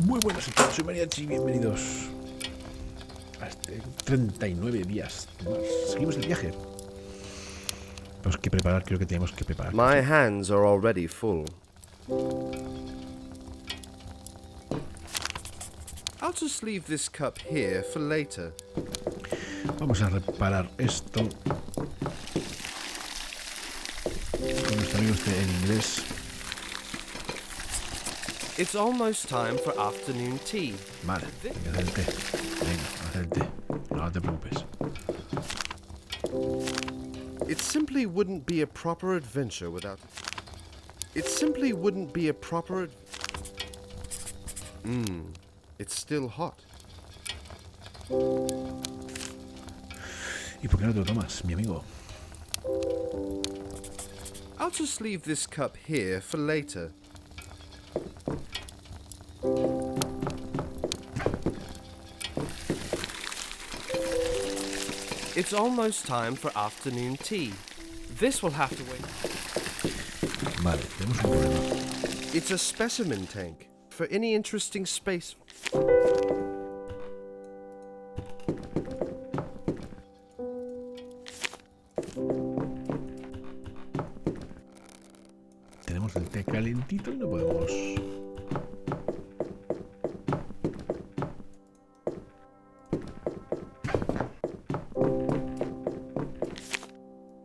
Muy buenas a todos, soy Mariatxi, bienvenidos a este 39 días más. Seguimos el viaje. Tenemos que preparar, creo que tenemos que preparar. My hands are already full. I'll just leave this cup here for later. Vamos a reparar esto con nuestro amigo en inglés. It's almost time for afternoon tea. Vale, hay que hacer el té. Venga, hacer el té. No te preocupes. It simply wouldn't be a proper adventure without... It simply wouldn't be a proper... It's still hot. ¿Y por qué no te lo tomas, mi amigo? I'll just leave this cup here for later. It's almost time for afternoon tea. This will have to wait. Vale, tenemos un problema. It's a specimen tank for any interesting space. Tenemos el té calentito y no podemos...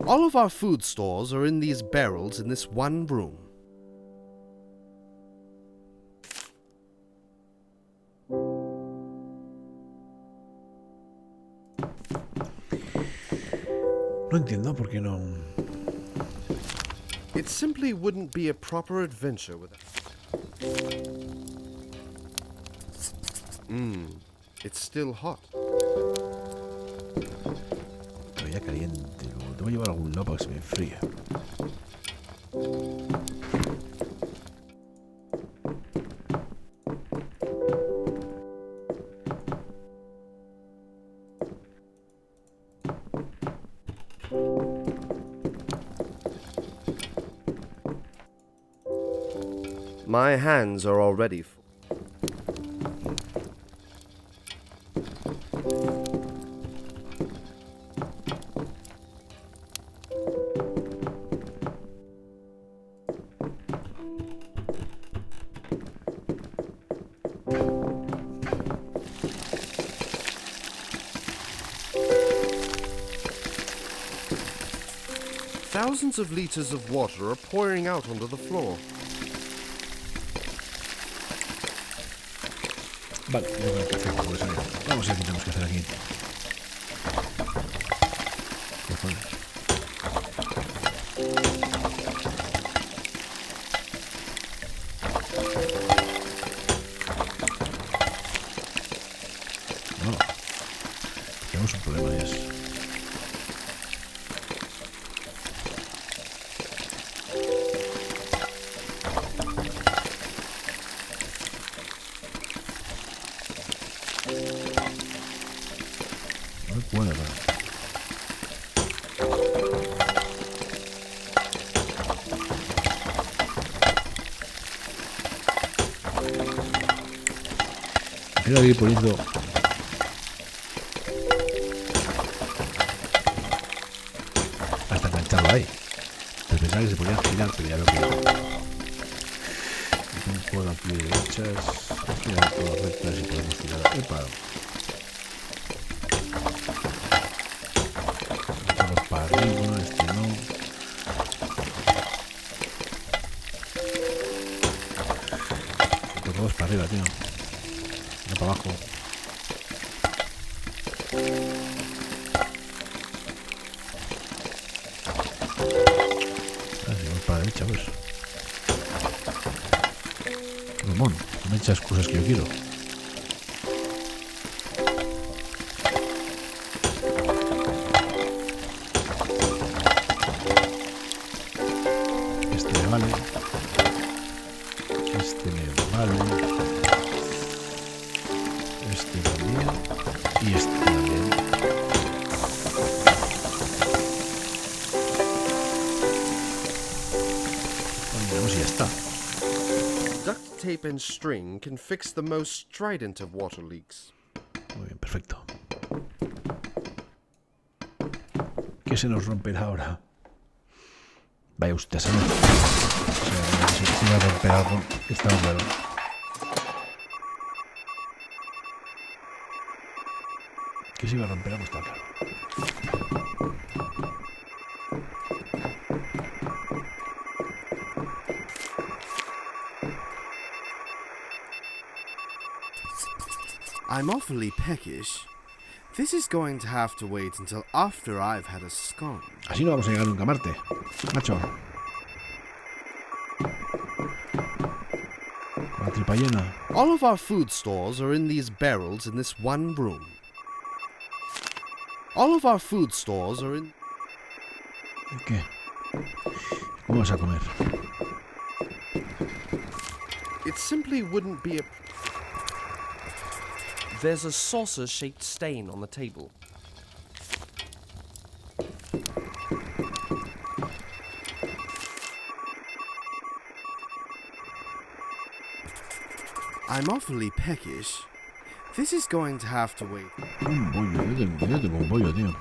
All of our food stores are in these barrels in this one room. No entiendo por qué no... It simply wouldn't be a proper adventure without... It's still hot. Todavía caliente. Lo tengo que llevar a algún lado para que se me enfríe. My hands are already full. Thousands of liters of water are pouring out onto the floor. Vale, voy a poner café, pues, vamos a ver qué tenemos que hacer aquí. Cojones. No, tenemos un problema ya. Bueno, quiero ir poniendo hasta engancharlo ahí. Pero pensaba que se podía girar, pero ya veo que no. Un cuadro aquí de derechas, aquí hay todas rectas y podemos girar. ¡Epa! Para arriba, este no. Todos para arriba, tío. No para abajo. Vamos para la derecha, pues. Ramón, no me echas cosas que yo quiero. Vale, este me vale, este también y este también. Cambiamos y ya está. tape and string can fix the most strident of water leaks. Muy bien, perfecto. ¿Qué se nos romperá ahora? Vaya usted a saber. O sea, si se va a romper algo, está claro. Que se iba a romper algo, está claro. I'm awfully peckish. This is going to have to wait until after I've had a scone. Así no vamos a llegar nunca a Marte, macho. Con la tripa llena. All of our food stores are in these barrels in this one room. All of our food stores are in... ¿Qué? ¿Cómo vas a comer? It simply wouldn't be a... There's a saucer-shaped stain on the table. I'm awfully peckish. This is going to have to wait. Un bollo, yo tengo un bollo, tío.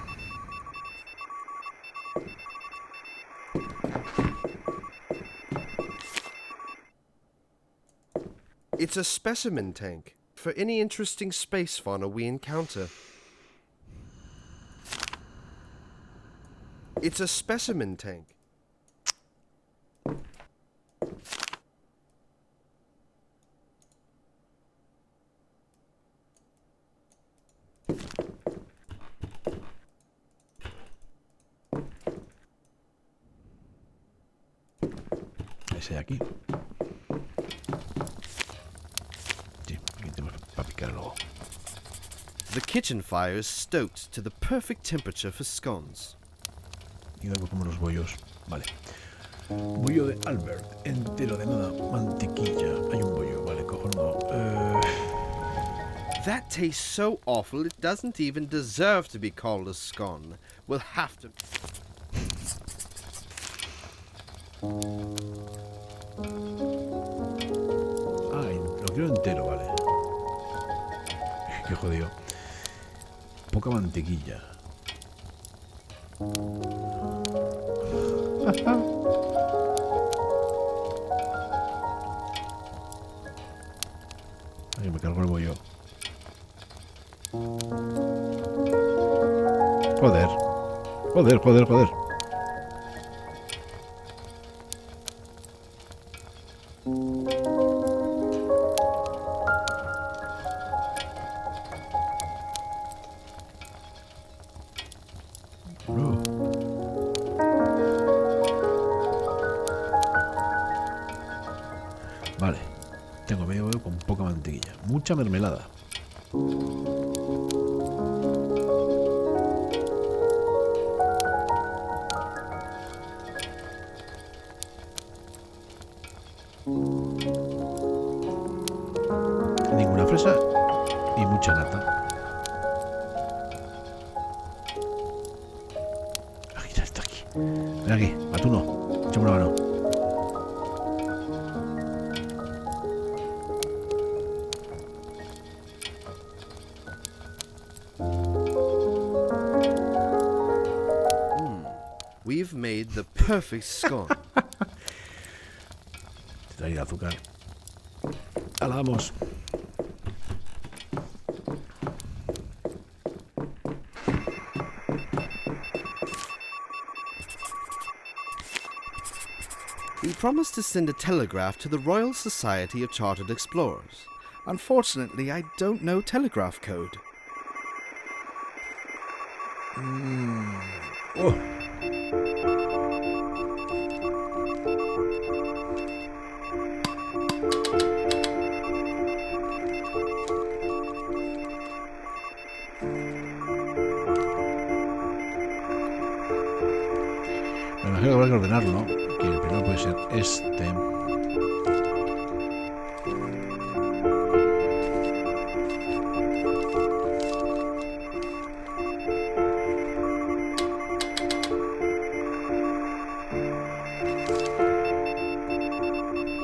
It's a specimen tank for any interesting space fauna we encounter. It's a specimen tank. Ese de aquí. Sí, aquí tenemos para picar luego. The kitchen fire is stoked to the perfect temperature for scones. Y luego como los bollos. Vale. Bollo de Albert. Entero de nada. Mantequilla. Hay un bollo. Vale, cojonudo. That tastes so awful it doesn't even deserve to be called a scone. We'll have to... Ay, lo quiero entero, vale. Qué jodido. Poca mantequilla. Ay, me cargo el bollo. Joder. Joder, joder, joder. Vale, tengo medio huevo con poca mantequilla, mucha mermelada. Ninguna fresa y mucha nata. Aquí ya está aquí. Ven aquí, atuno, échame una mano. We've made the perfect scone. Te traeré azúcar. ¡Hala, vamos! We promised to send a telegraph to the Royal Society of Chartered Explorers. Unfortunately, I don't know telegraph code. ¡Oh! Me imagino que habrá que ordenarlo, ¿no? Que el primero puede ser este.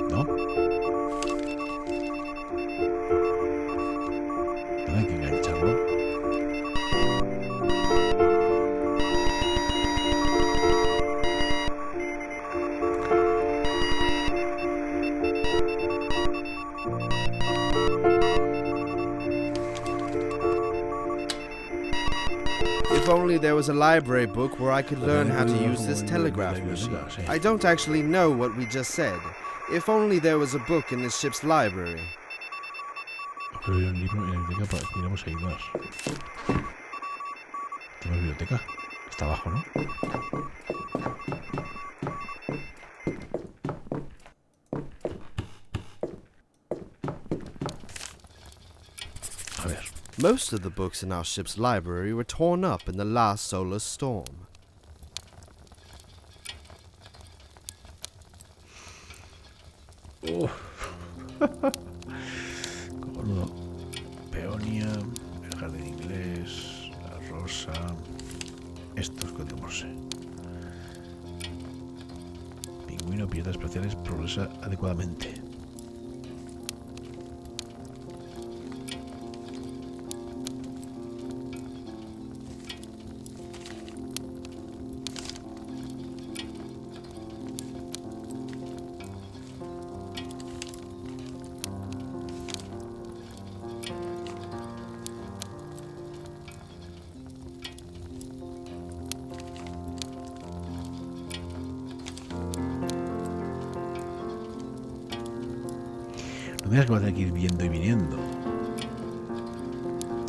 ¿No? only there was a library book where I could learn how to use this telegraph machine. I don't actually know what we just said. If only there was a book in this ship's library. Pero hay un libro en la biblioteca, podríamos ayudar. ¿Tenemos biblioteca? Está abajo, ¿no? A ver. Most of the books in our ship's library were torn up in the last solar storm. Cojonudo. Peonia, el jardín inglés, la rosa. Estos códigos Morse. Pingüino, piezas espaciales, progresa adecuadamente. No me digas que va a tener que ir viendo y viniendo.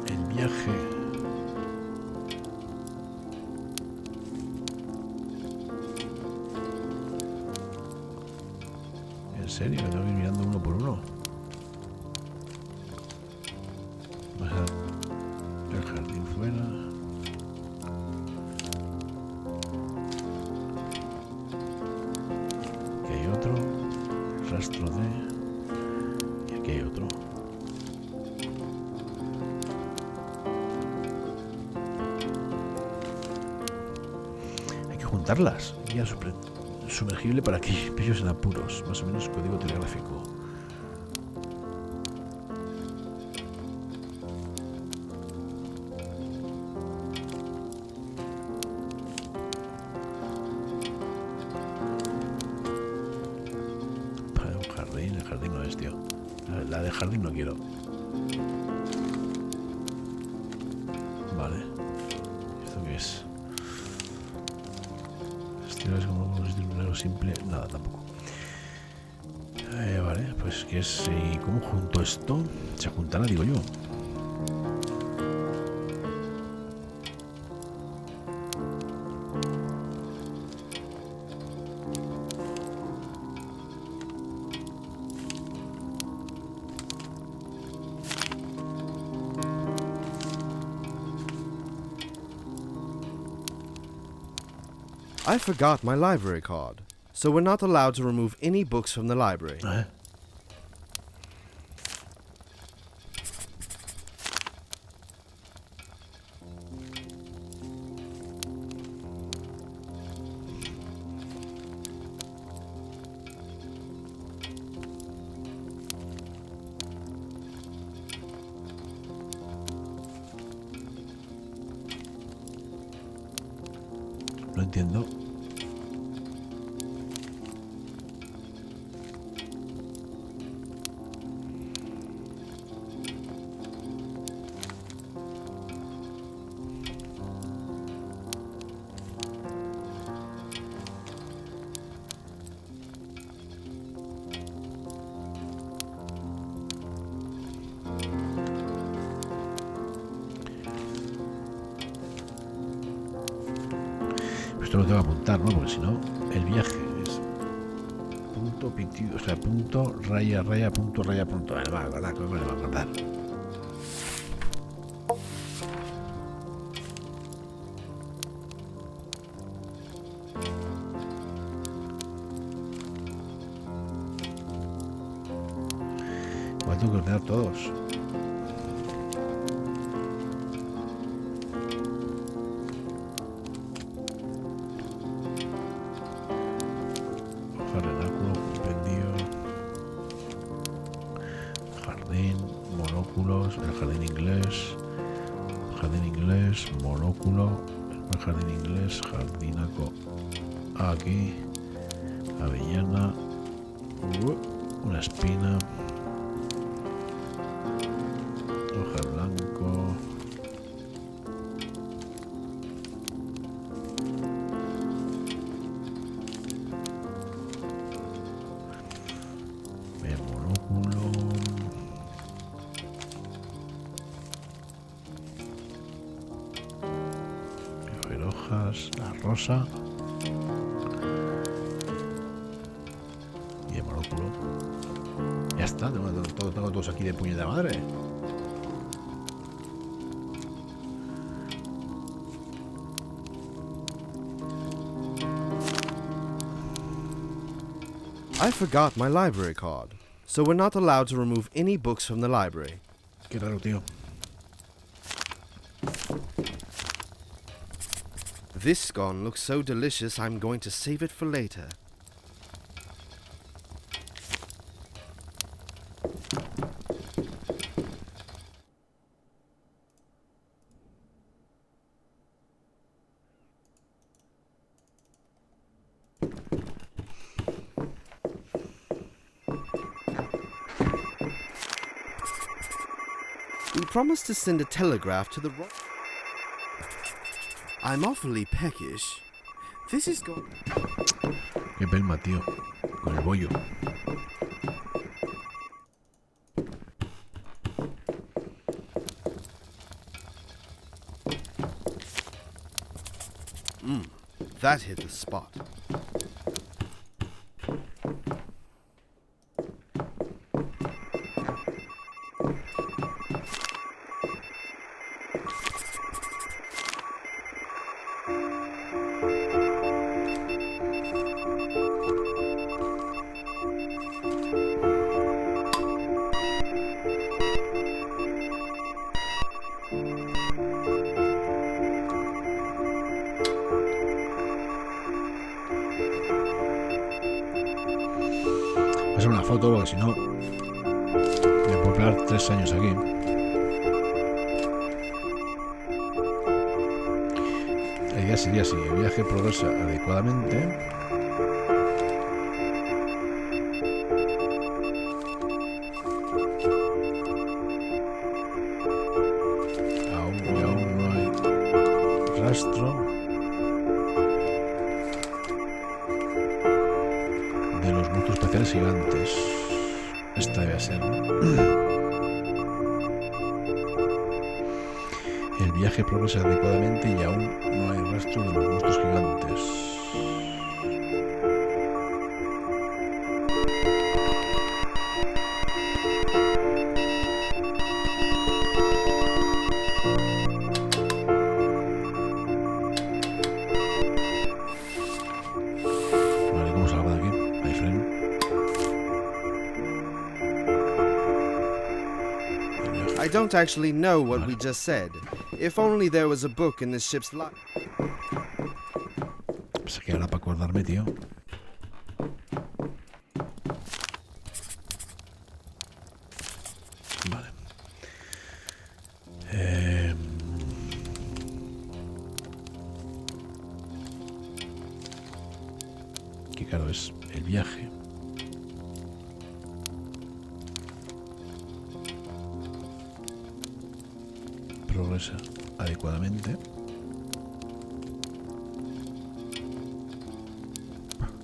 El viaje. ¿En serio? ¿Me tengo que ir mirando uno por uno? O sea, el jardín fuera. Aquí hay otro. Rastro de... Aquí hay otro. Hay que juntarlas. Guía sumergible para aquellos en apuros. Más o menos código telegráfico. Para un jardín. El jardín no es, tío. La de jardín no quiero. Vale. ¿Esto qué es? Estilo es como un número simple. Nada, tampoco. Vale, pues que es. ¿Y cómo junto esto? Se juntará, digo yo. I forgot my library card, so we're not allowed to remove any books from the library. No entiendo. Esto lo tengo que apuntar, ¿no? Porque si no, el viaje es punto pitido, o sea, punto raya raya punto raya punto. Me va a acordar, ¿cómo me va a acordar? Igual tengo que ordenar todos. Renáculo, compendio, jardín, monóculos, el jardín inglés, monóculo, el jardín inglés, jardinaco, aquí, avellana, una espina, hoja blanco, naranjas, la rosa y el monóculo. Ya está, tengo todos aquí de puñeta madre. I forgot my library card, so we're not allowed to remove any books from the library. Qué raro, tío. This scone looks so delicious, I'm going to save it for later. We promised to send a telegraph to the I'm awfully peckish. This is going... Qué pelma, tío. Con el bollo. That hit the spot. Voy a hacer una foto porque si no me puedo quedar 3 años aquí. La idea sería si el viaje progresa adecuadamente. Aún no hay rastro de los monstruos espaciales gigantes. Esta debe ser, ¿no? El viaje progresa adecuadamente y aún no hay rastro de los monstruos gigantes. Vale, ¿cómo salgo de aquí? My friend. I don't actually know what we just said. If only there was a book in the ship's life. Pues que ahora para acordarme, tío. Vale. Que claro, es el viaje. Progresa adecuadamente.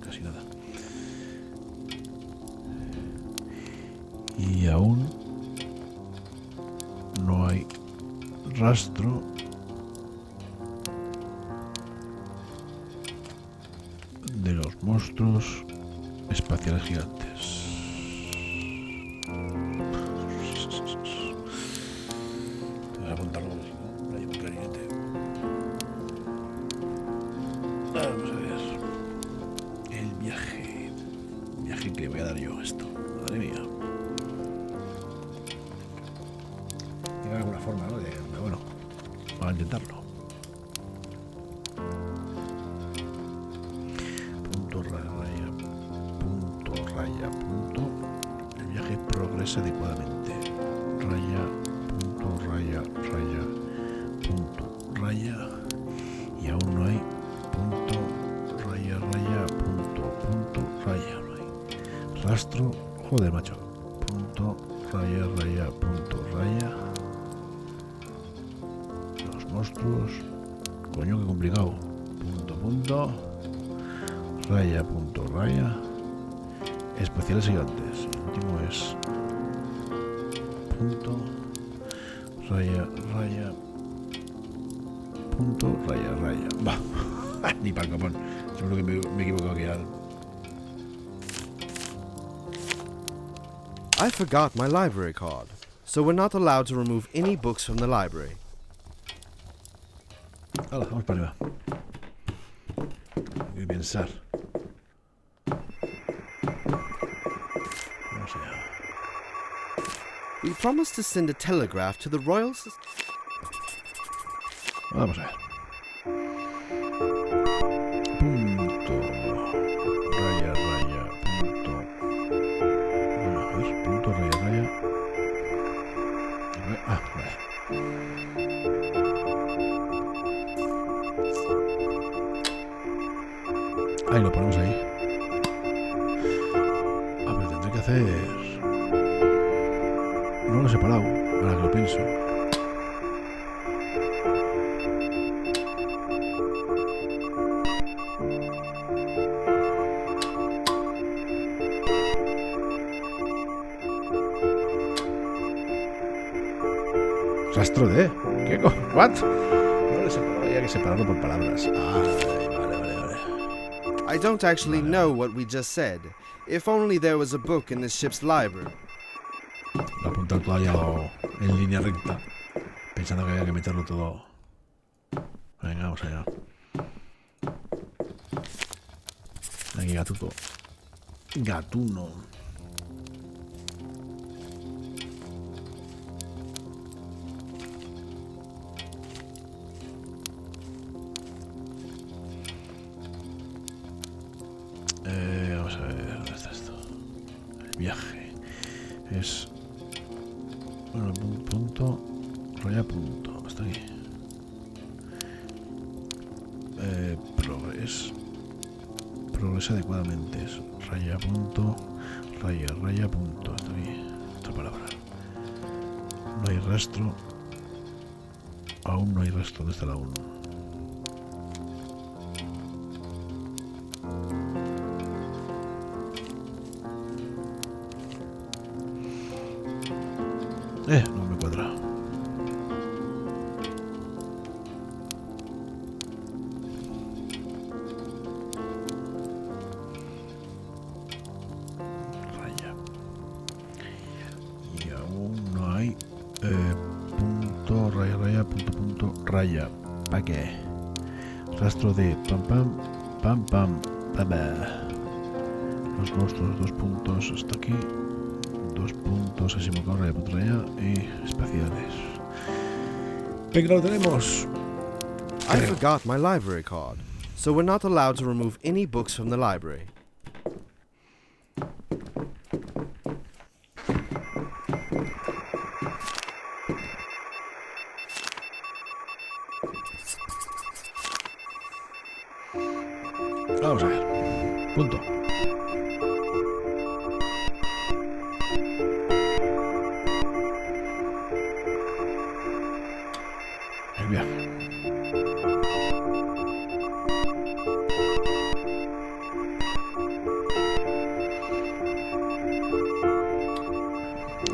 Casi nada. Y aún no hay rastro de los monstruos espaciales gigantes. Voy a apuntarlo porque si no, la llevo un clarinete. Vamos a ver. El viaje. Viaje que le voy a dar yo a esto. Madre mía. Tiene alguna forma, ¿no? Pero bueno, vamos a intentarlo. Punto, raya, punto, raya, punto. El viaje progresa adecuadamente. Raya, punto, raya, raya, punto, raya. Y aún no hay punto, raya, raya, punto, punto, raya. No hay rastro. Joder, macho. Punto, raya, raya, punto, raya. Los monstruos. Coño, qué complicado. Punto, punto. Raya, punto, raya. Espaciales gigantes. El último es punto, raya, raya, punto, raya, raya. Va. Ni para el copón. Seguro que me he equivocado aquí al... I forgot my library card, so we're not allowed to remove any books from the library. Hala, vamos para arriba. Hay que pensar. Vamos allá. We promised to send a telegraph to the Royal Vamos a ver. Punto. Raya, raya. Punto. Bueno, a ver. Punto, raya, raya. Ah, vale. Ahí lo ponemos ahí. Ah, pero tendré que hacer... No lo he separado, ahora que lo pienso. Rastro de... ¿Qué co... ¿What? No lo he separado, había que separarlo por palabras. Ay, vale, vale, vale. I don't actually know what we just said. If only there was a book in this ship's library. Lo he apuntado todo allá en línea recta, pensando que había que meterlo todo. Venga, vamos allá. Aquí gatuto. Gatuno. Vamos a ver, ¿dónde está esto? El viaje. Es... Bueno, punto... Raya punto. Hasta aquí. Progresa adecuadamente. Es raya punto... Raya, raya punto. Hasta aquí. Otra palabra. No hay rastro. Aún no hay rastro. ¿Dónde está el aún? No me cuadra. Raya. Y aún no hay punto, raya, raya, punto, punto, raya. ¿Para qué? Rastro de pam, pam, pam, pam, pam. Los monstruos, 2 puntos hasta aquí. 2 puntos, así me corre, punto raya y espaciales. Venga, lo tenemos. I forgot my library card, so we're not allowed to remove any books from the library. Vamos a ver. Punto. El viaje.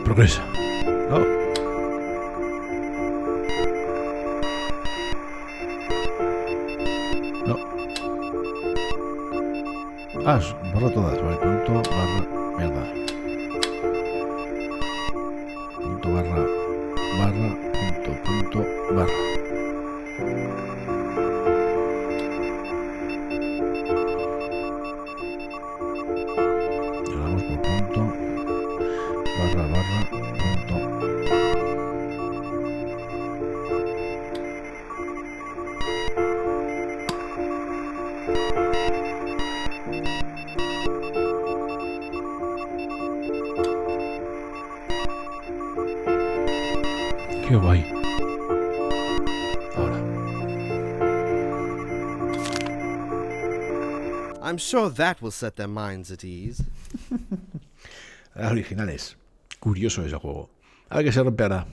Progresa. No. No. Ah, borra todas. Vale, punto, barra, mierda. Punto, barra, barra, punto, punto, barra. Y ahora vamos por punto, barra, barra, punto. Qué guay. Ahora. I'm sure that will set their minds at ease. Las originales. Curioso ese juego. A ver qué se rompe ahora.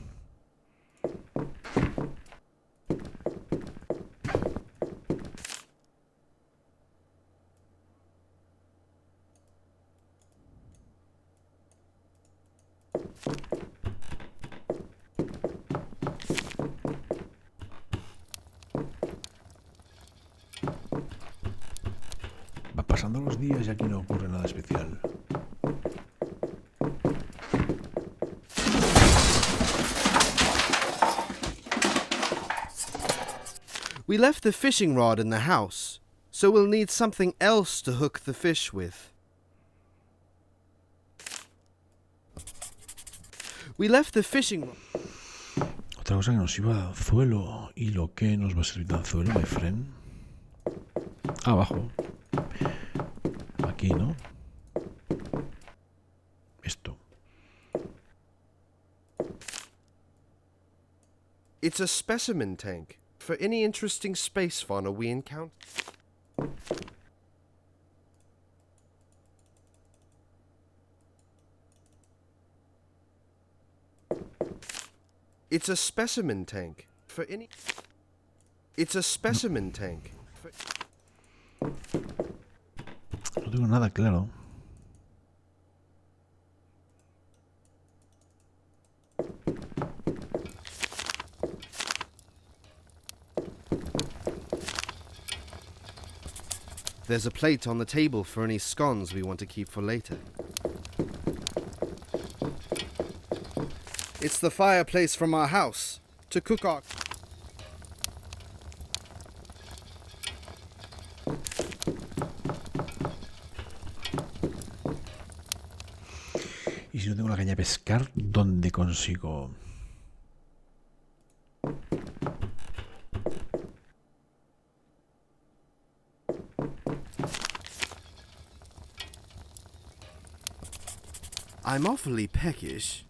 pasando los días y aquí no ocurre nada especial. We left the fishing rod in the house, so we'll need something else to hook the fish with. We left the fishing rod. Otra cosa que nos iba a anzuelo. ¿Y lo que nos va a servir de anzuelo, my friend? Abajo. Aquí, ¿no? Esto. It's a specimen tank for any interesting space fauna we encounter. It's a specimen tank for any. It's a specimen tank. No tengo nada claro. There's a plate on the table for any scones we want to keep for later. It's the fireplace from our house to cook our... Y si no tengo la caña de pescar, ¿dónde consigo? I'm awfully peckish.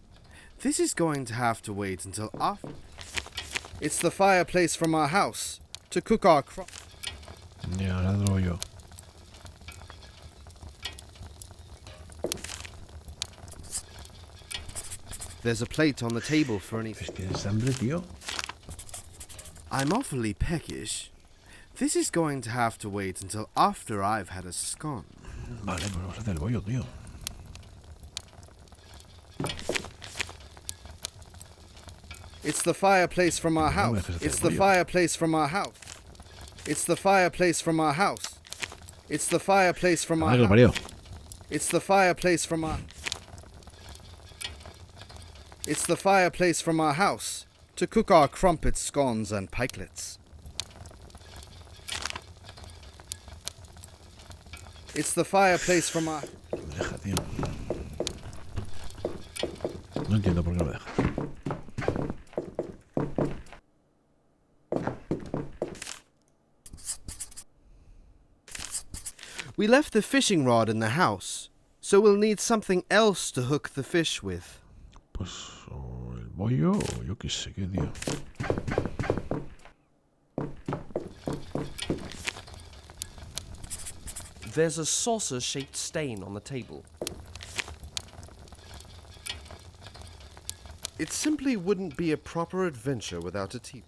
This is going to have to wait until after. It's the fireplace from our house to cook our crop. Ya, ahora lo yo. There's a plate on the table for any... ¿Tienes hambre, tío? I'm awfully peckish. This is going to have to wait until after I've had a scone. Vale, pues vamos a hacer el bollo, tío. It's the fireplace from our house. It's the fireplace from our house. It's the fireplace from our house. It's the fireplace from our house. It's the fireplace from our... It's the fireplace from our house to cook our crumpets, scones, and pikelets. It's the fireplace from our... Me deja, tío. No entiendo por qué lo deja. We left the fishing rod in the house, so we'll need something else to hook the fish with. Pues o el bollo o yo qué sé qué, tío. There's a saucer-shaped stain on the table. It simply wouldn't be a proper adventure without a tea.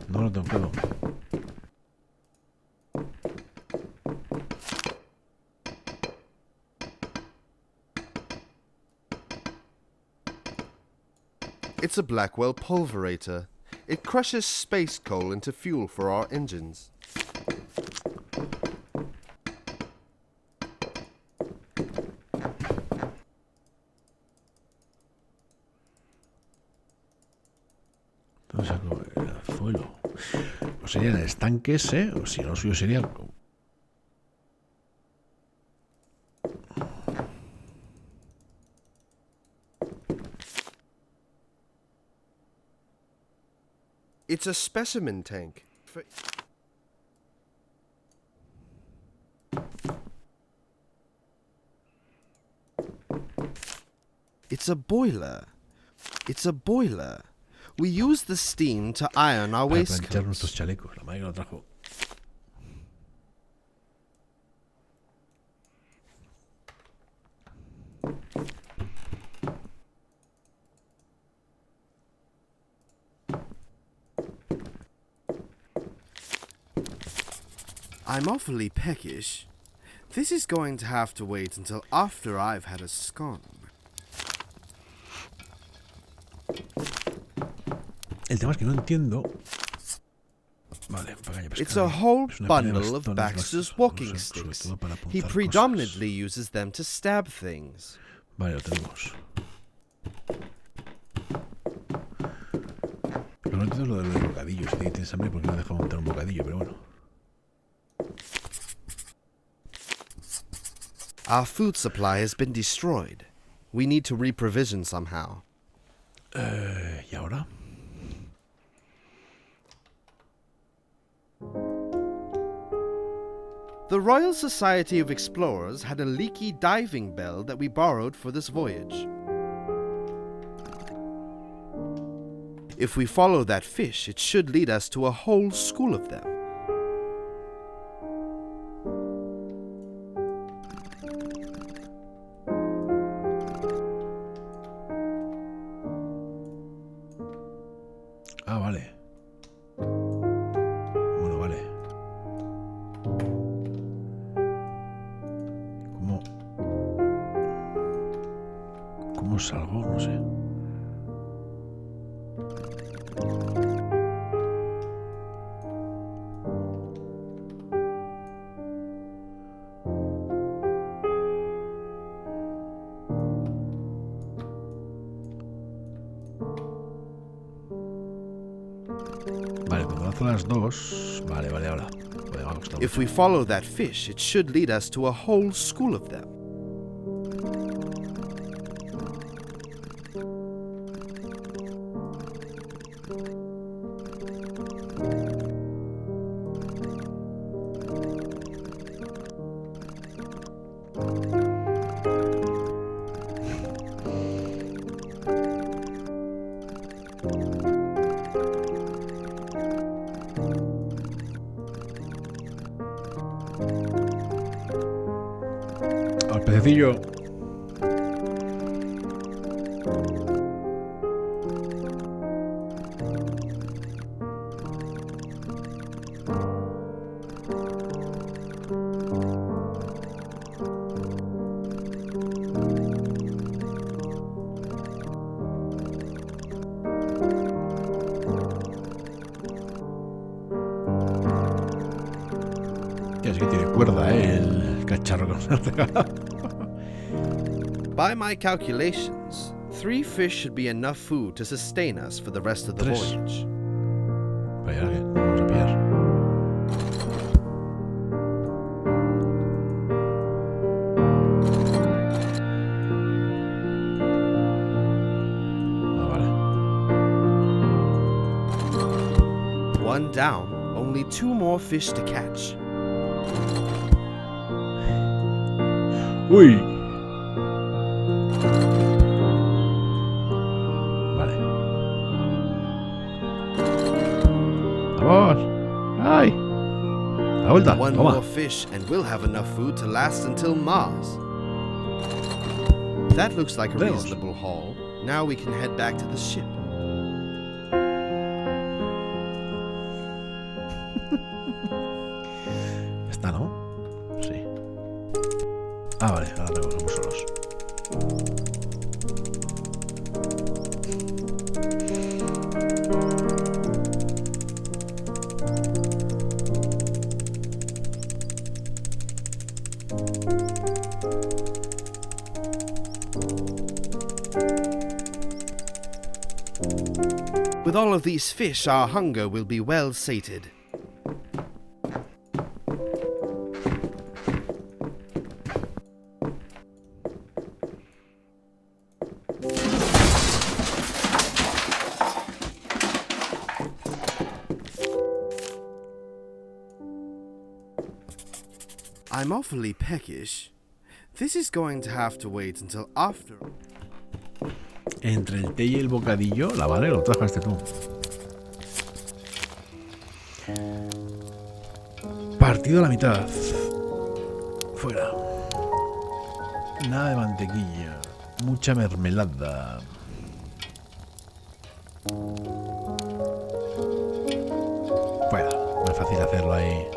No lo tengo claro. It's a Blackwell pulverator. It crushes space coal into fuel for our engines. Entonces saco el anzuelo. O sería el estanque ese, o si no, lo suyo sería... It's a specimen tank. It's a boiler. It's a boiler. We use the steam to iron our Para planchar waistcoats. nuestros chalecos. La madre que lo trajo. I'm awfully peckish. This is going to have to wait until after I've had a scone. El tema es que no entiendo. Vale, it's a whole bundle of Baxter's walking sticks. He predominantly uses them to stab things. Vale, lo tenemos. Pero no entiendo lo de los bocadillos. Si tienes hambre, ¿por qué no deja montar un bocadillo? Pero bueno. Our food supply has been destroyed. We need to reprovision somehow. ¿Y ahora? The Royal Society of Explorers had a leaky diving bell that we borrowed for this voyage. If we follow that fish, it should lead us to a whole school of them. Ah, vale. Bueno, vale. ¿Cómo salgo? No sé. Vale, cuando lanzo las dos. Vale, ahora. If we follow that fish, it should lead us to a whole school of them. Al pececillo. Es que tiene cuerda, el cacharro que nos ha regalado. By my calculations, 3 fish should be enough food to sustain us for the rest of the voyage. Vaya, que vamos a pillar. Ah, vale. One down, only 2 more fish to catch. Uy. Vale. Vamos. Ay. A la vuelta. One Toma. more fish and we'll have enough food to last until Mars. That looks like a reasonable haul. Now we can head back to the ship. Está, ¿no? Sí. Ah, vale, ahora vamos solos. With all of these fish, our hunger will be well sated. I'm awfully peckish. This is going to have to wait until after. Entre el té y el bocadillo, la vale, lo trajaste tú. Partido a la mitad. Fuera. Nada de mantequilla. Mucha mermelada. Fuera. No es fácil hacerlo ahí.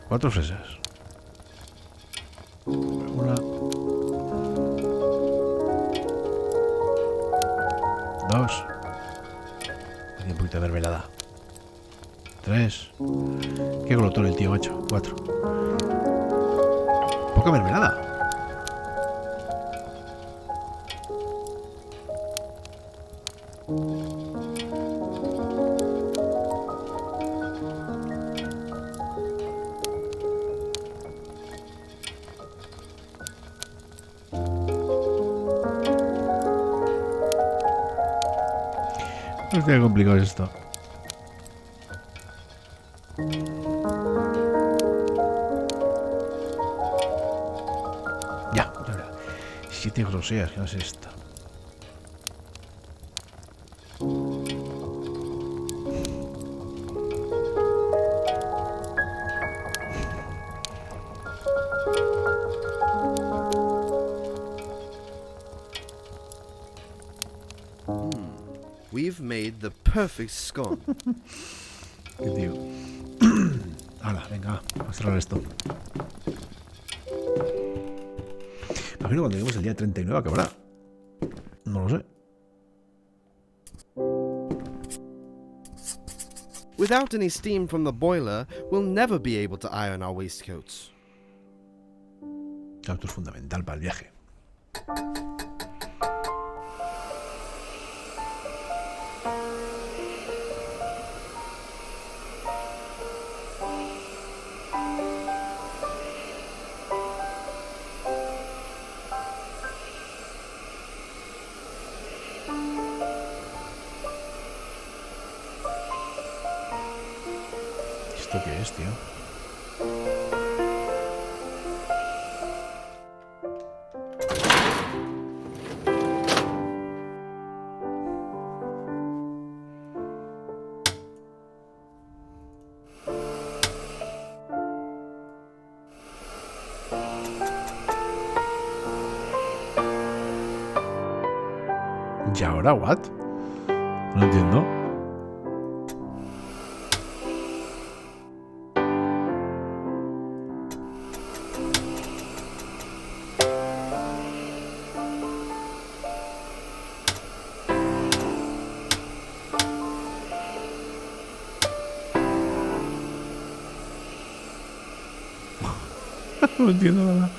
Cuatro fresas. Una. Dos. Aquí un poquito de mermelada. Tres. Qué glotón el tío, macho. Cuatro. Poca mermelada. Hostia, qué complicado es esto. Ya, ya. 7 groseas, que no es esto. We've made the perfect scone. Qué tío. Hala, venga, vamos a cerrar esto. Imagino cuando lleguemos el día 39 acabará. No lo sé. Without any steam from the boiler, we'll never be able to iron our waistcoats. Esto es fundamental para el viaje. ¿Esto qué es, tío? ¿Y ahora what? No entiendo. No entiendo nada.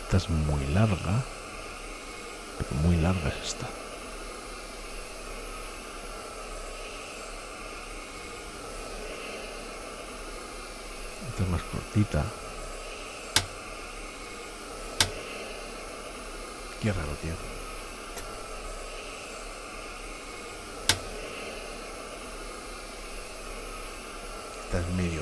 Esta es muy larga. Pero muy larga es esta. Esta es más cortita. Qué raro, tío. Esta es medio.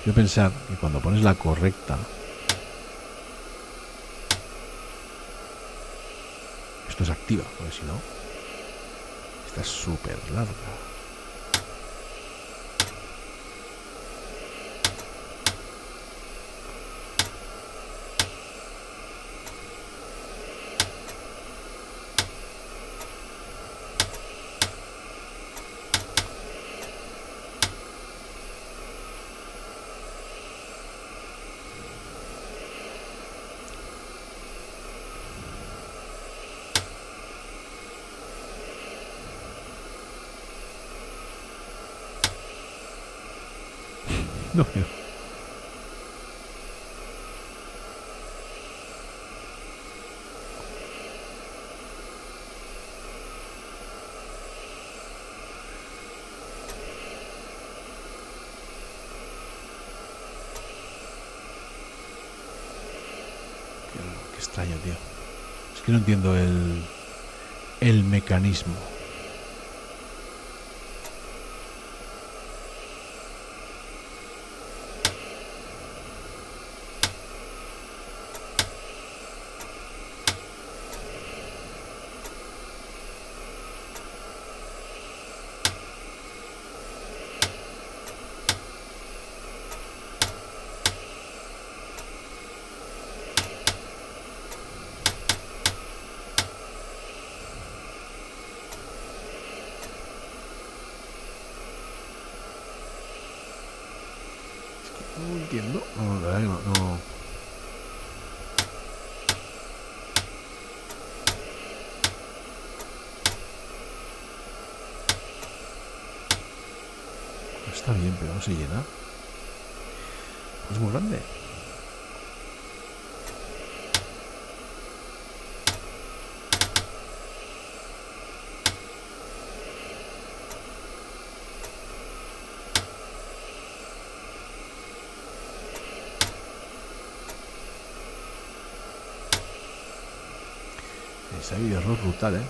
Quiero pensar que cuando pones la correcta, esto se activa, porque si no, esta es súper larga. No veo. Qué extraño, tío. Es que no entiendo el mecanismo. No, la verdad que no. Está bien, pero no se llena. Es muy grande. Ese error brutal, ¿eh?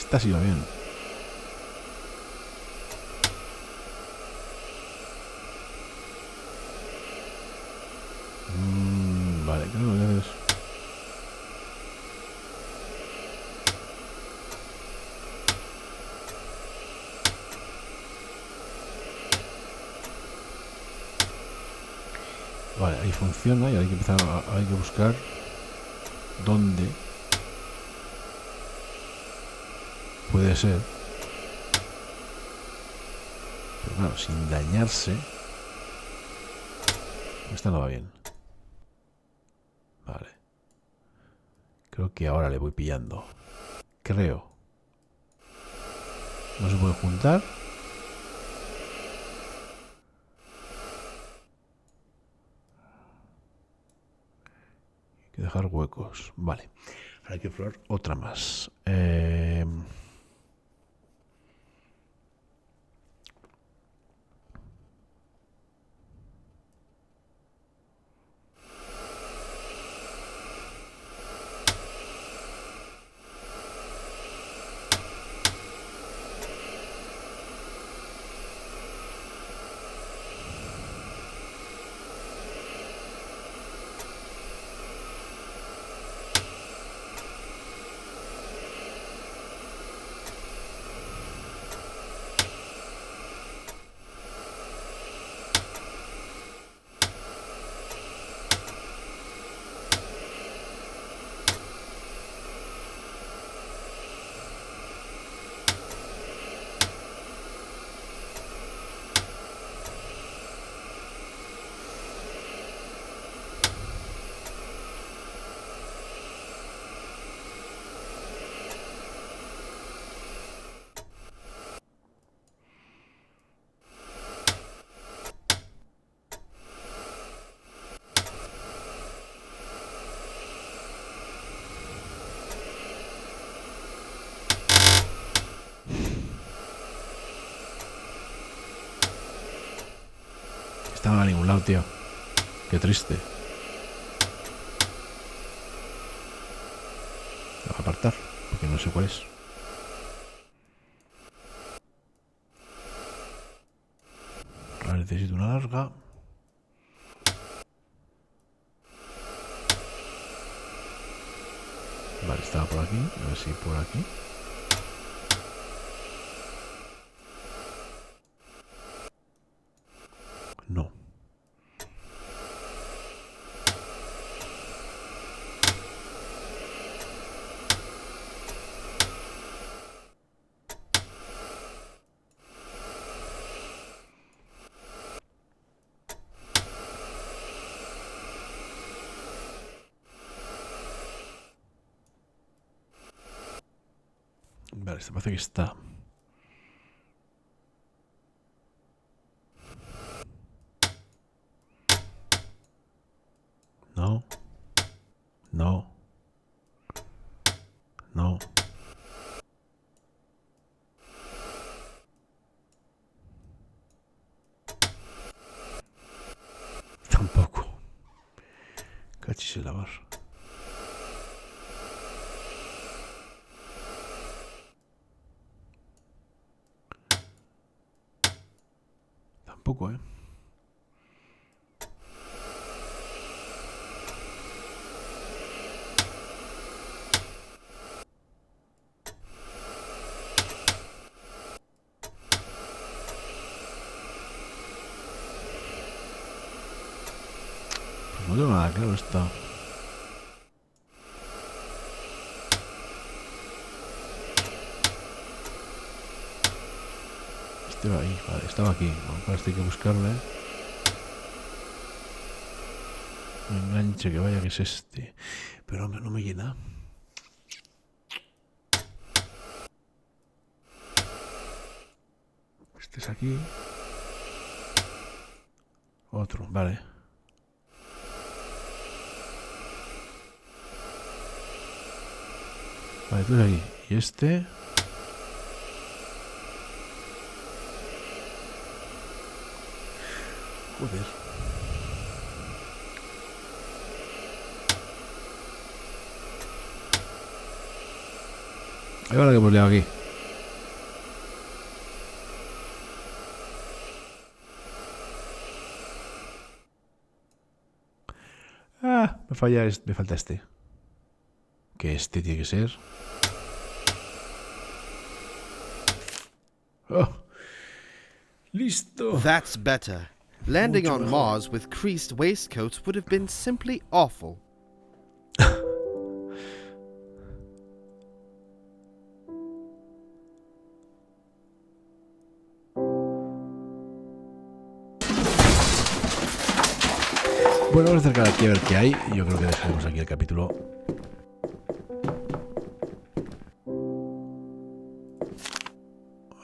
Esta sí va bien. Vale, creo que es... Vale, ahí funciona y hay que empezar hay que buscar dónde puede ser. Pero claro, sin dañarse. Esta no va bien. Vale. Creo que ahora le voy pillando. Creo. No se puede juntar. Hay que dejar huecos. Vale. Ahora hay que probar otra más. Esta no va a ningún lado, tío. Qué triste. Lo voy a apartar, porque no sé cuál es. Ahora necesito una larga. Vale, estaba por aquí. A ver si por aquí. No. Vale, este parece que está. No. No. No. Tampoco. Cachis el lavar. Tampoco, ¿eh? No tengo nada claro está. Este va ahí, vale, estaba aquí. Bueno, para esto hay que buscarle. Un enganche que vaya que es este. Pero hombre, no me llena. Este es aquí. Otro, vale. Vale, tú aquí. Y este. Joder. Ahí va la que hemos liado aquí. Ah, me falta este. Que este tiene que ser. Oh. Listo. That's better. Landing on Mars with creased waistcoats would have been simply awful. Bueno, vamos a acercar aquí a ver qué hay. Yo creo que dejaremos aquí el capítulo.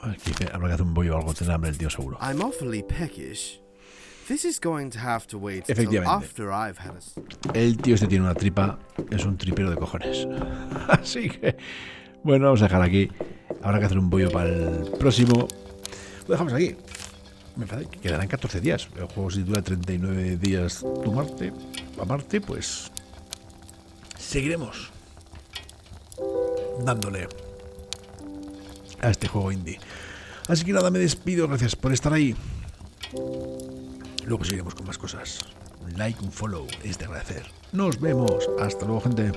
Aquí habrá que hacer un bollo o algo. Tendrá hambre el tío seguro. I'm awfully peckish. This is going to have to wait till Efectivamente. after I've had a... El tío este tiene una tripa. Es un tripero de cojones. Así que, bueno, vamos a dejar aquí. Habrá que hacer un bollo para el próximo. Lo dejamos aquí. Me parece que quedarán 14 días. El juego si dura 39 días tu Marte, a Marte, pues seguiremos dándole a este juego indie. Así que nada, me despido. Gracias por estar ahí. Luego seguiremos con más cosas. Un like, un follow es de agradecer. Nos vemos. Hasta luego, gente.